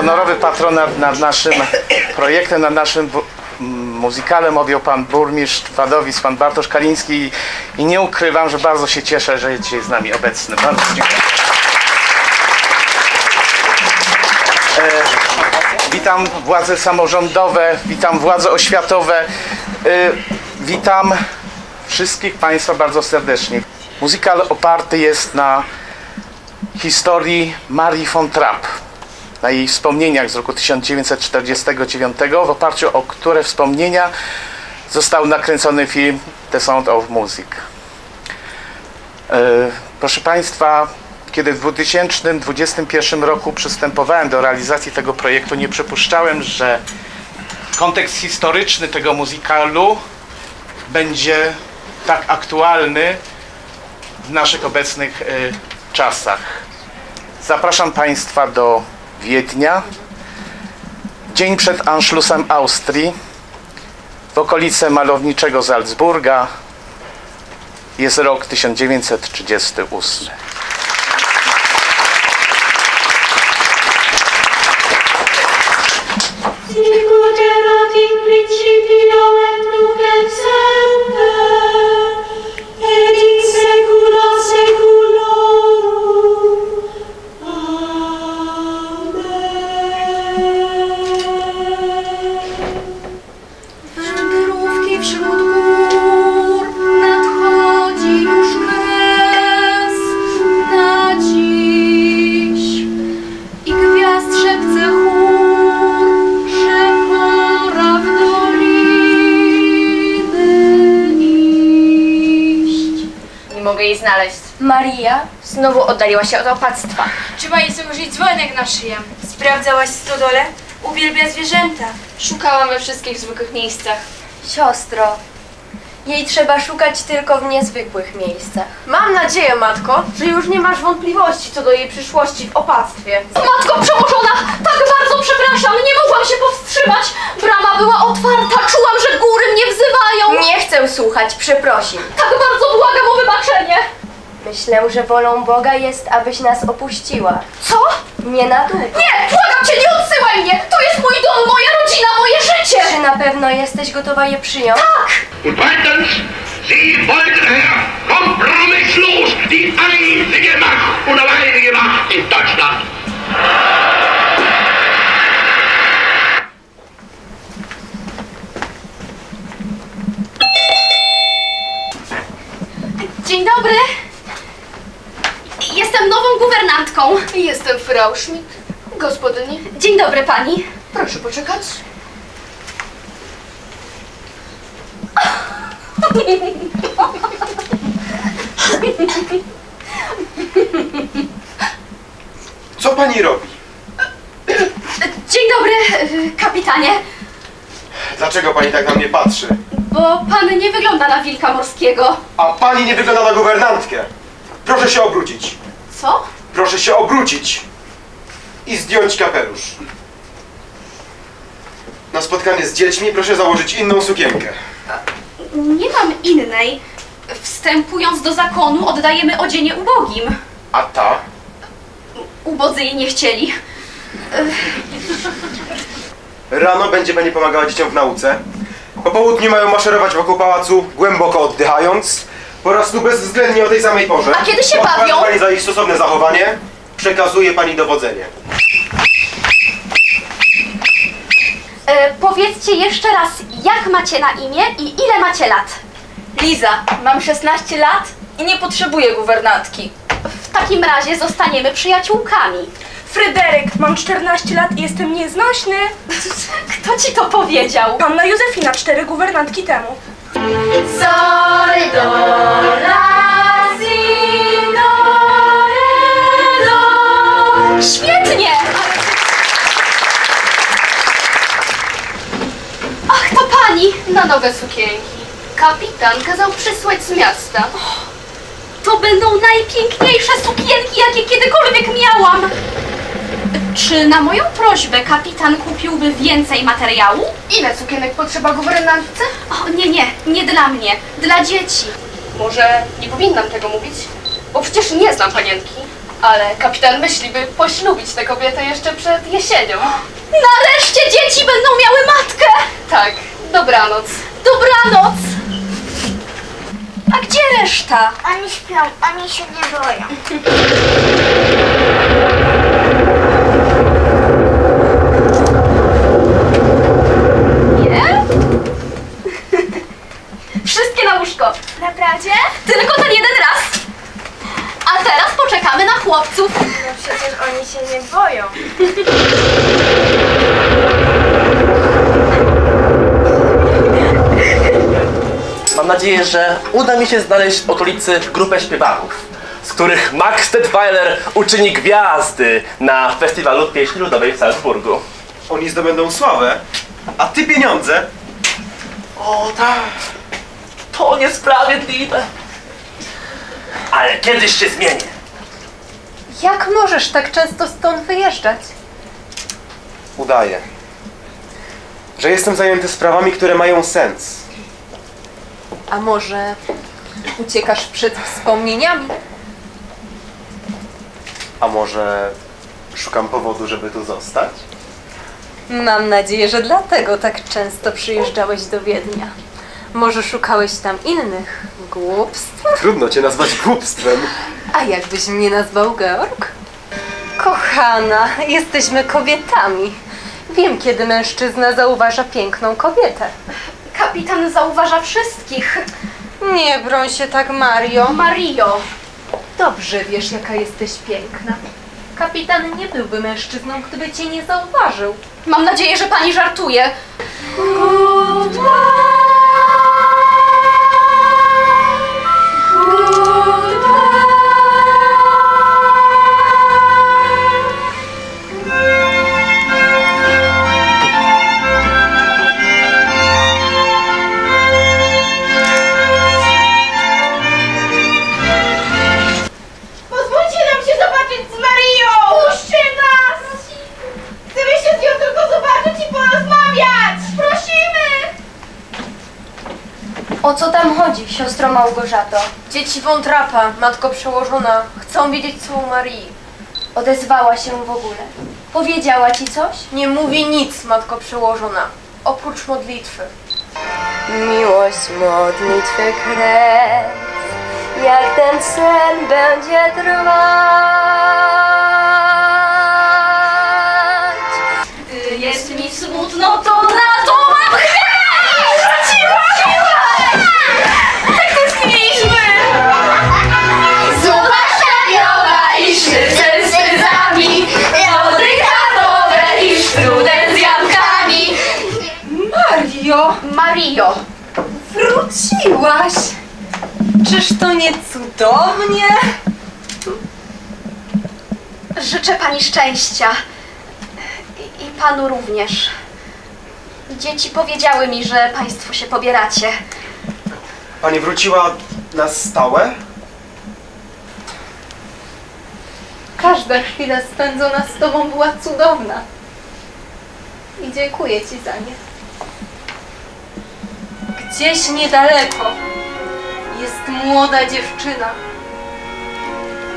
honorowy patronat nad naszym projektem, nad naszym muzykalem objął pan burmistrz Wadowic, pan Bartosz Kaliński i nie ukrywam, że bardzo się cieszę, że jest dzisiaj z nami obecny. Bardzo dziękuję. Witam władze samorządowe, witam władze oświatowe, witam wszystkich Państwa bardzo serdecznie. Muzykal oparty jest na historii Marii von Trapp, na jej wspomnieniach z roku 1949, w oparciu o które wspomnienia został nakręcony film The Sound of Music. Proszę Państwa, kiedy w 2021 roku przystępowałem do realizacji tego projektu, nie przypuszczałem, że kontekst historyczny tego muzykalu będzie tak aktualny w naszych obecnych czasach. Zapraszam Państwa do Wiednia, dzień przed Anschlussem Austrii, w okolice malowniczego Salzburga. Jest rok 1938. Sicut erat in principio et nunc et semper, et in saecula saeculorum. Wędrówki wśród gór, nadchodzi już kres na dziś i gwiazd szepce chór, że pora w doliny iść. Nie mogę jej znaleźć. Maria znowu oddaliła się od opactwa. Trzeba jej założyć dzwonek na szyję. Sprawdzałaś stodole? Uwielbia zwierzęta. Szukałam we wszystkich zwykłych miejscach. Siostro, jej trzeba szukać tylko w niezwykłych miejscach. Mam nadzieję, matko, że już nie masz wątpliwości co do jej przyszłości w opactwie. Matko przełożona, tak bardzo przepraszam, nie mogłam się powstrzymać. Brama była otwarta, czułam, że góry mnie wzywają. Nie chcę słuchać, przeprosin. Tak bardzo błagam o wybaczenie. Myślę, że wolą Boga jest, abyś nas opuściła. Co? Nie na długo. Nie, błagam cię, nie odsyłaj mnie! To jest mój dom, moja rodzina, moje życie! Czy na pewno jesteś gotowa je przyjąć? Tak! Und zweitens, Sie wollten, Herr, kompromisslos die einzige Macht und alleinige Macht in Deutschland. Dzień dobry! Jestem nową guwernantką. Jestem Frau Schmidt, gospodyni. Dzień dobry pani. Proszę poczekać. Co pani robi? Dzień dobry, kapitanie. Dlaczego pani tak na mnie patrzy? Bo pan nie wygląda na wilka morskiego. A pani nie wygląda na guwernantkę. Proszę się obrócić. Co? Proszę się obrócić i zdjąć kapelusz. Na spotkanie z dziećmi proszę założyć inną sukienkę. Nie mam innej. Wstępując do zakonu oddajemy odzienie ubogim. A ta? Ubodzy jej nie chcieli. Rano będzie pani pomagała dzieciom w nauce. Po południu mają maszerować wokół pałacu, głęboko oddychając. Po raz tu bezwzględnie o tej samej porze. A kiedy się Odpowiada bawią? pani za ich stosowne zachowanie. Przekazuje pani dowodzenie. Powiedzcie jeszcze raz, jak macie na imię i ile macie lat? Liza, mam 16 lat i nie potrzebuję guwernantki. W takim razie zostaniemy przyjaciółkami. Fryderyk, mam 14 lat i jestem nieznośny. Kto ci to powiedział? Panna Józefina 4 guwernantki temu. Sol, do, la, si, do, re, do. Świetnie! Ach, to pani! Na nowe sukienki. Kapitan kazał przysłać z miasta. To będą najpiękniejsze sukienki, jakie kiedykolwiek miałam. Czy na moją prośbę kapitan kupiłby więcej materiału? Ile sukienek potrzeba guwernantce? O, nie dla mnie, dla dzieci. Może nie powinnam tego mówić? Bo przecież nie znam panienki. Ale kapitan myśli, by poślubić tę kobietę jeszcze przed jesienią. Nareszcie dzieci będą miały matkę! Tak, dobranoc. Dobranoc! A gdzie reszta? Oni śpią, oni się nie boją. Nie? Wszystkie na łóżko. Naprawdę? Tylko ten jeden raz. A teraz poczekamy na chłopców. No przecież oni się nie boją. Mam nadzieję, że uda mi się znaleźć w okolicy grupę śpiewaków, z których Max Detweiler uczyni gwiazdy na festiwalu pieśni ludowej w Salzburgu. Oni zdobędą sławę, a ty pieniądze. O tak, to niesprawiedliwe. Ale kiedyś się zmienię. Jak możesz tak często stąd wyjeżdżać? Udaję, że jestem zajęty sprawami, które mają sens. A może uciekasz przed wspomnieniami? A może szukam powodu, żeby tu zostać? Mam nadzieję, że dlatego tak często przyjeżdżałeś do Wiednia. Może szukałeś tam innych głupstw? Trudno cię nazwać głupstwem. A jakbyś mnie nazwał Georg? Kochana, jesteśmy kobietami. Wiem, kiedy mężczyzna zauważa piękną kobietę. Kapitan zauważa wszystkich. Nie broń się tak, Mario. Mario. Dobrze wiesz, jaka jesteś piękna. Kapitan nie byłby mężczyzną, gdyby cię nie zauważył. Mam nadzieję, że pani żartuje. Pozwólcie nam się zobaczyć z Marią! Puśćcie nas! Chcemy się z nią tylko zobaczyć i porozmawiać! Prosimy! O co tam chodzi, siostro Małgorzato? Dzieci wątrapa, matko przełożona, chcą wiedzieć, co u Marii. Odezwała się w ogóle. Powiedziała ci coś? Nie mówi nic, matko przełożona, oprócz modlitwy. Miłość modlitwy kres, jak ten sen będzie trwać. Gdy jest mi smutno, to na to mam chęć! Tak to zmieniliśmy! Zupa szariowa i szczypce z cyzami, lody krabowe i sztrudel z jabłkami. Mario! Wróciłaś! Czyż to nie cudownie? Życzę pani szczęścia. I panu również. Dzieci powiedziały mi, że państwo się pobieracie. Pani wróciła na stałe? Każda chwila spędzona z tobą była cudowna. I dziękuję ci za nie. Gdzieś niedaleko jest młoda dziewczyna,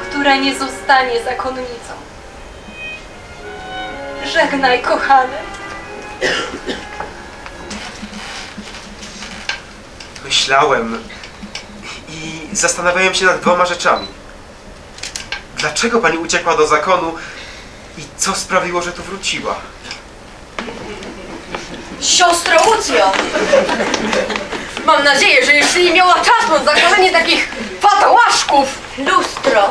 która nie zostanie zakonnicą. Żegnaj, kochany. Myślałem i zastanawiałem się nad dwoma rzeczami. Dlaczego pani uciekła do zakonu i co sprawiło, że tu wróciła? Siostro Łucjo! Mam nadzieję, że jeszcze nie miała czasu na zakorzenie takich patałaszków! Lustro!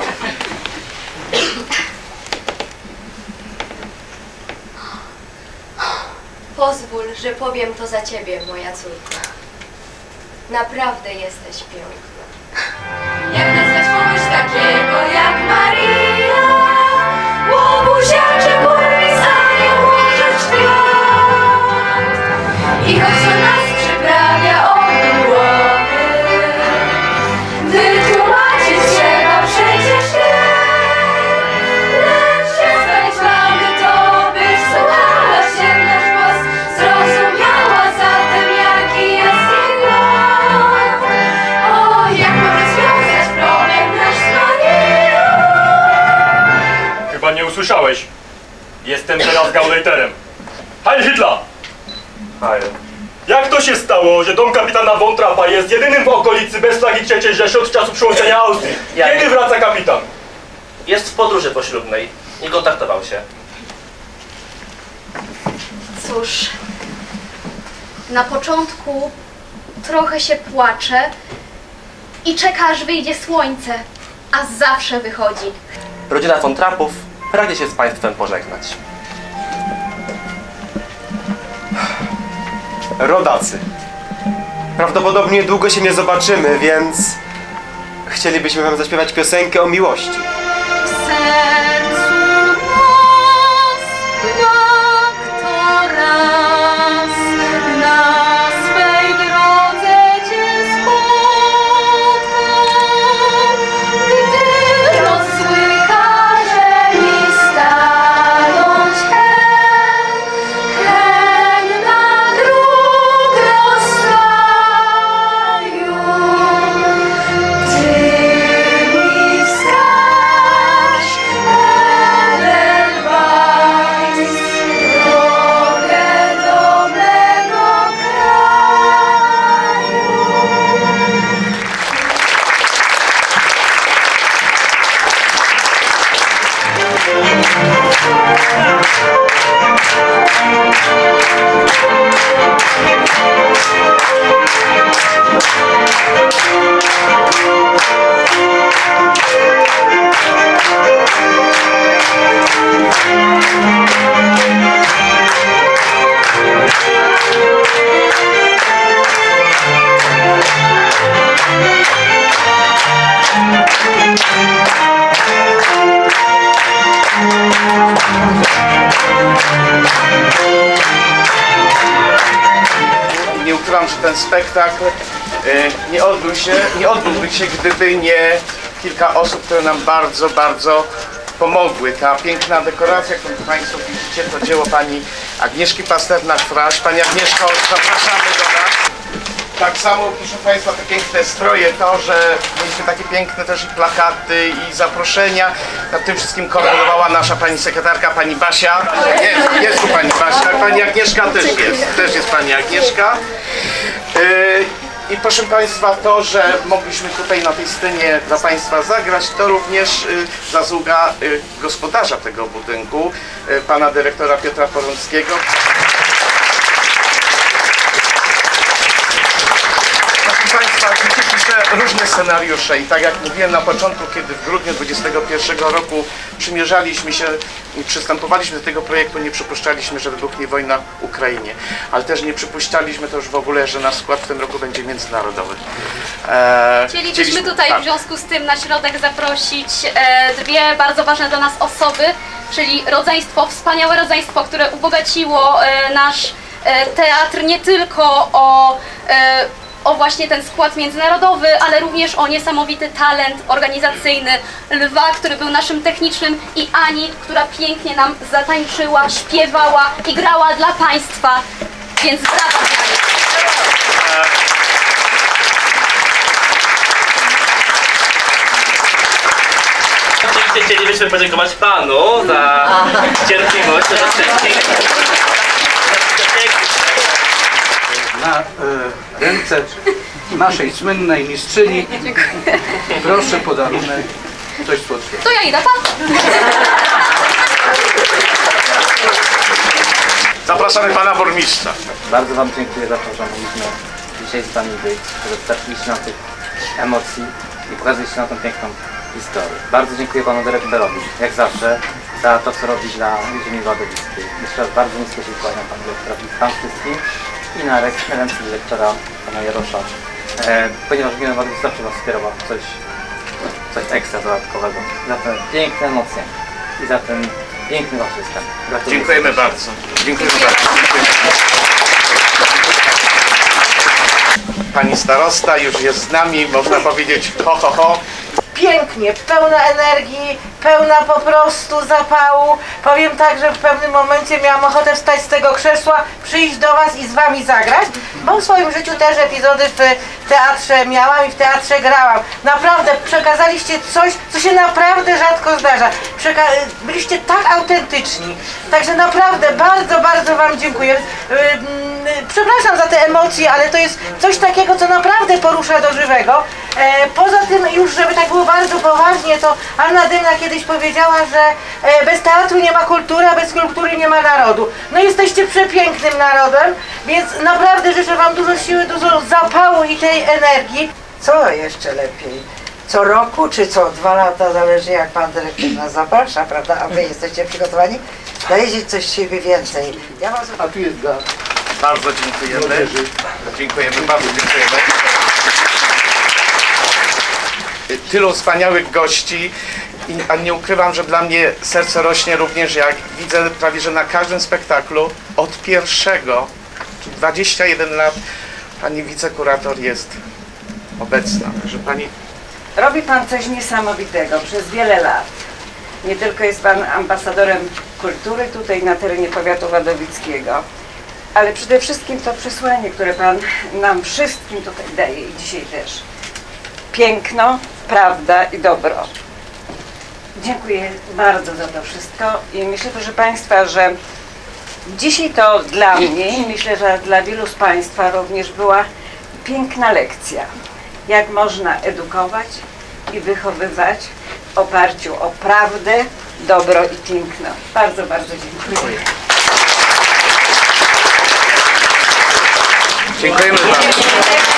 Pozwól, że powiem to za ciebie, moja córko. Naprawdę jesteś piękna. Jak nazwać kogoś takiego jak Maria? Łobuziacze podpisają łoże świąt. I choć to nas przyprawia od głowy, wytłumaczyć trzeba przecież nie. Lecz przestać mamy to, by wsłuchała się w nasz głos, zrozumiała zatem jaki jest jej głos. O, jak mamy związać problem nasz z Marią. jestem teraz Gauleiterem. Heil Hitler! Heil. Jak to się stało, że dom kapitana von Trappa jest jedynym w okolicy bez flagi III Rzeszy od czasu przyłączenia Austrii? Kiedy wraca kapitan? Jest w podróży poślubnej. Nie kontaktował się. Cóż, na początku trochę się płacze i czeka, aż wyjdzie słońce, a zawsze wychodzi. Rodzina von Trappów pragnie się z państwem pożegnać. Rodacy. Prawdopodobnie długo się nie zobaczymy, więc chcielibyśmy wam zaśpiewać piosenkę o miłości. W sercu nas kto raz na swej drodze cię spotkał, gdy rozły każe mi stanąć hen na dróg rozstaju. Ty mi wskaż Edelweiss, drogę do mego kraju. Nie ukrywam, że ten spektakl nie odbyłby się, gdyby nie kilka osób, które nam bardzo, bardzo pomogły. Ta piękna dekoracja, którą Państwo widzicie, to dzieło pani Agnieszki Pasternak-Fraś. Pani Agnieszko, zapraszamy do nas. Tak samo, proszę Państwa, te piękne stroje, to, że mieliśmy takie piękne też i plakaty i zaproszenia. Nad tym wszystkim koordynowała nasza pani sekretarka, pani Basia. Jest tu pani Basia, pani Agnieszka też jest pani Agnieszka. I proszę Państwa, to, że mogliśmy tutaj na tej scenie dla Państwa zagrać, to również zasługa gospodarza tego budynku, pana dyrektora Piotra Porąckiego. Proszę Państwa, życie pisze różne scenariusze i tak jak mówiłem na początku, kiedy w grudniu 2021 roku przymierzaliśmy się i przystępowaliśmy do tego projektu, nie przypuszczaliśmy, że wybuchnie wojna w Ukrainie, ale też nie przypuszczaliśmy to już w ogóle, że nasz skład w tym roku będzie międzynarodowy. Chcielibyśmy tutaj w związku z tym na środek zaprosić dwie bardzo ważne dla nas osoby, czyli rodzeństwo, wspaniałe rodzeństwo, które ubogaciło nasz teatr nie tylko o właśnie ten skład międzynarodowy, ale również o niesamowity talent organizacyjny Lwa, który był naszym technicznym, i Ani, która pięknie nam zatańczyła, śpiewała i grała dla Państwa, więc brawa dla nich. Oczywiście chcielibyśmy podziękować Panu za cierpliwość do wszystkich. Na ręce naszej słynnej mistrzyni proszę podarunek, coś słodkiego. To ja idę, Pan. Zapraszamy pana burmistrza. Bardzo Wam dziękuję za to, że mogliśmy dzisiaj z Wami być, że dostarczyliście nam tych emocji i pokazaliście nam tą piękną historię. Bardzo dziękuję Panu dyrektorowi, jak zawsze, za to, co robi dla ziemi wadowickiej. Jeszcze raz bardzo nisko się kłaniam Panu dyrektorowi, Wam wszystkim i na ręce dyrektora, Pana Jarosza, ponieważ Gmina Wadowice zawsze Was wspierała coś ekstra dodatkowego. Za te piękne emocje i za ten piękny Wasz występ. Dziękujemy bardzo. Dziękujemy bardzo. Pani starosta już jest z nami, można powiedzieć ho, ho, ho. pięknie, pełna energii, pełna po prostu zapału. Powiem tak, że w pewnym momencie miałam ochotę wstać z tego krzesła, przyjść do was i z wami zagrać, bo w swoim życiu też epizody w teatrze miałam i w teatrze grałam. Naprawdę przekazaliście coś, co się naprawdę rzadko zdarza. Byliście tak autentyczni. Także naprawdę bardzo, bardzo wam dziękuję. Przepraszam za te emocje, ale to jest coś takiego, co naprawdę porusza do żywego. Poza tym już, żeby tak było bardzo poważnie, to Anna Dymna kiedyś powiedziała, że bez teatru nie ma kultury, a bez kultury nie ma narodu. No jesteście przepięknym narodem, więc naprawdę życzę wam dużo siły, dużo zapału i tej energii. Co jeszcze lepiej? Co roku, czy co 2 lata, zależy jak pan dyrektor nas zaprasza, prawda? A wy jesteście przygotowani? Dajecie coś z siebie więcej. Ja was... A tu jest dla... Bardzo dziękujemy. Dziękujemy, bardzo dziękujemy. Tylu wspaniałych gości, a nie ukrywam, że dla mnie serce rośnie również, jak widzę prawie, że na każdym spektaklu od pierwszego, czyli 21 lat, pani wicekurator jest obecna. Że pani... Robi pan coś niesamowitego przez wiele lat. Nie tylko jest pan ambasadorem kultury tutaj na terenie powiatu wadowickiego, ale przede wszystkim to przesłanie, które pan nam wszystkim tutaj daje i dzisiaj też. Piękno, prawda i dobro. Dziękuję bardzo za to wszystko i myślę, proszę państwa, że dzisiaj to dla mnie i myślę, że dla wielu z państwa również była piękna lekcja. Jak można edukować i wychowywać w oparciu o prawdę, dobro i piękno. Bardzo, bardzo dziękuję. Dziękujemy bardzo.